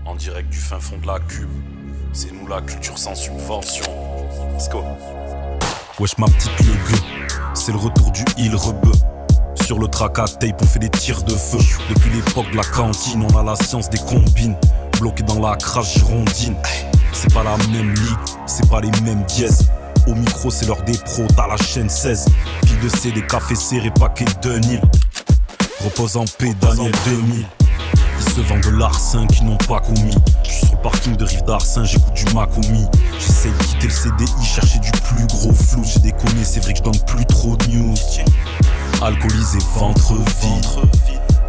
En direct du fin fond de la cube. C'est nous la culture sans subvention. Let's go. Wesh ma petite le gueux, c'est le retour du Hill Rebeu. Sur le track à tape on fait des tirs de feu. Depuis l'époque de la cantine on a la science des combines. Bloqué dans la crasse girondine. C'est pas la même ligue, c'est pas les mêmes dièses. Au micro c'est l'heure des pros, t'as la chaîne 16. Pile de C, des cafés serrés, paquet de Nil. Repose en paix, Daniel 2000. Ils se vendent de l'arsen qu'ils n'ont pas commis. Je suis sur le parking de Rive d'Arsin, j'écoute du Macomi. J'essaye de quitter le CDI, chercher du plus gros flou. J'ai déconné, c'est vrai que je donne plus trop de news. Alcoolisé, ventre vide,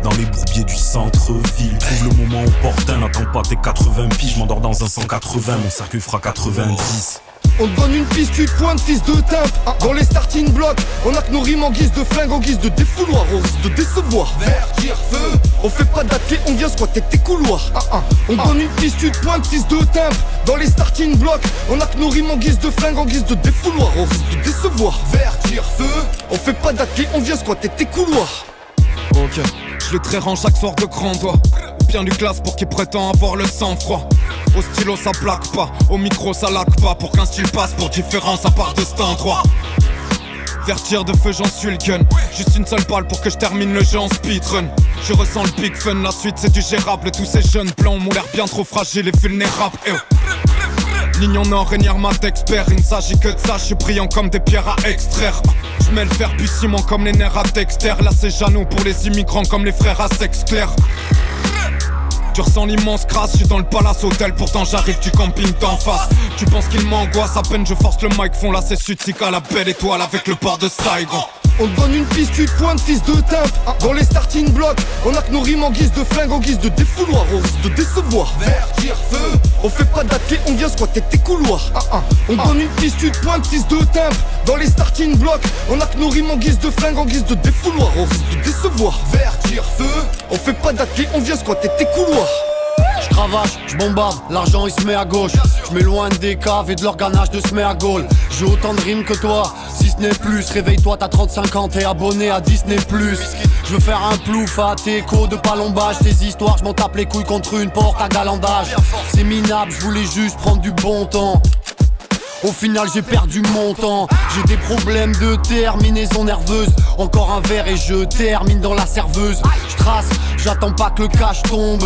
dans les bourbiers du centre-ville. Trouve le moment opportun, n'attends pas tes 80 piges. Je m'endors dans un 180, mon cercueil fera 90. On te donne une piste, tu te pointes, fils de timbre. Dans les starting blocks, on a que nos rimes en guise de flingue, en guise de défouloir. On risque de décevoir. Vertir, feu. On fait pas d'athlé, on vient squatter tes couloirs. On te donne une piste, tu te pointes, fils de timbre. Dans les starting blocks, on a que nos rimes en guise de flingue, en guise de défouloir. On risque de décevoir. Vertir, feu. On fait pas d'athlé, on vient squatter tes couloirs. Ok, je les trairai en chaque soir de grand doigt. Ou bien du classe pour qui prétend avoir le sang-froid. Au stylo ça plaque pas, au micro ça laque pas. Pour qu'un style passe pour différence à part de cet endroit. Vertir de feu j'en suis le gun. Juste une seule balle pour que je termine le jeu en speedrun. Je ressens le big fun, la suite c'est du gérable. Tous ces jeunes blancs m'ont l'air bien trop fragiles et vulnérables. Ligne en or, régnère mat expert. Il ne s'agit que de ça, je suis brillant comme des pierres à extraire. Je mets le fer puis ciment comme les nerfs à Dexter. Là c'est Jeannot pour les immigrants comme les frères à sexe clair. Tu ressens l'immense crasse, je suis dans le palace hôtel. Pourtant j'arrive du camping d'en face. Tu penses qu'il m'angoisse, à peine je force le mic. Font là c'est Sutique à la belle étoile avec le port de Saigon. On te donne une piste, tu te pointes, fils de timbre. Dans les starting blocks, on a que nos rimes en guise de flingue, en guise de défouloir. On risque de décevoir. Vertir, feu. On fait pas d'athlé, on vient squatter tes couloirs. On te donne une piste, tu te pointes, fils de timbre. Dans les starting blocks, on a que nos rimes en guise de flingue, en guise de défouloir. On risque de décevoir. Vertir, feu. On fait pas d'athlé, on vient squatter tes couloirs. Je cravache, je bombarde, l'argent il se met à gauche. Je m'éloigne des caves et de l'organage de se met à Gaulle. J'ai autant de rimes que toi, si ce n'est plus. Réveille-toi, t'as 35 ans, t'es abonné à Disney+. Je veux faire un plouf à tes échos de palombage. Tes histoires, je m'en tape les couilles contre une porte à galandage. C'est minable, je voulais juste prendre du bon temps. Au final j'ai perdu mon temps. J'ai des problèmes de terminaison nerveuse. Encore un verre et je termine dans la serveuse. Je trace, j'attends pas que le cash tombe.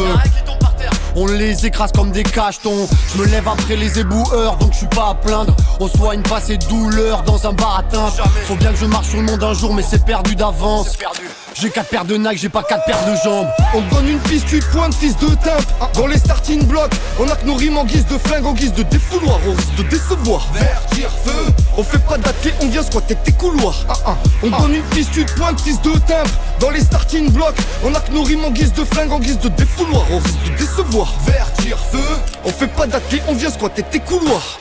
On les écrase comme des cachetons. Je me lève après les éboueurs, donc je suis pas à plaindre. On soigne pas ces douleurs dans un bar à teinte. Faut bien que je marche sur le monde un jour, mais c'est perdu d'avance. J'ai 4 paires de Nike, j'ai pas 4 paires de jambes. On te donne une piste, tu te pointes, fils de timbre. Dans les starting blocks, on a que nos rimes en guise de flingue, en guise de défouloir. On risque de décevoir. Vertir, feu. On fait pas d'athlé, on vient squatter tes couloirs. On te donne une piste, tu te pointes, fils de timbre. Dans les starting blocks, on a que nos rimes en guise de flingue, en guise de défouloir. On risque de décevoir. Vertir, feu. On fait pas d'athlé, on vient squatter tes couloirs.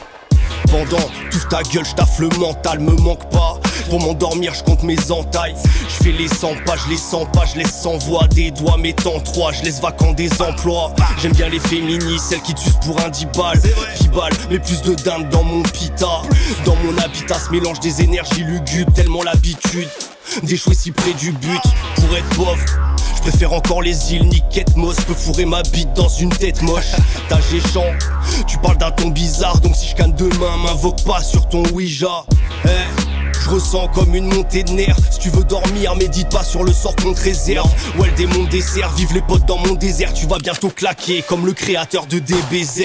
Pendant toute ta gueule, je taffe le mental, me manque pas. Pour m'endormir, je compte mes entailles. Je fais les 100 pas, je les sens pas, je laisse sans voix. Des doigts mettant 3, je laisse vacant des emplois. J'aime bien les féministes, celles qui tuent pour un 10 balles. 10 balles, mais plus de dinde dans mon pita. Dans mon habitat se mélange des énergies lugubres. Tellement l'habitude d'échouer si près du but. Pour être pauvre, je préfère encore les îles, niquette mosse. Peux fourrer ma bite dans une tête moche. T'as géchant, tu parles d'un ton bizarre. Donc si je canne demain, m'invoque pas sur ton Ouija. Je ressens comme une montée de nerfs. Si tu veux dormir, médite pas sur le sort qu'on te réserve. Ouais, le démon dessert, vive les potes dans mon désert. Tu vas bientôt claquer comme le créateur de DBZ.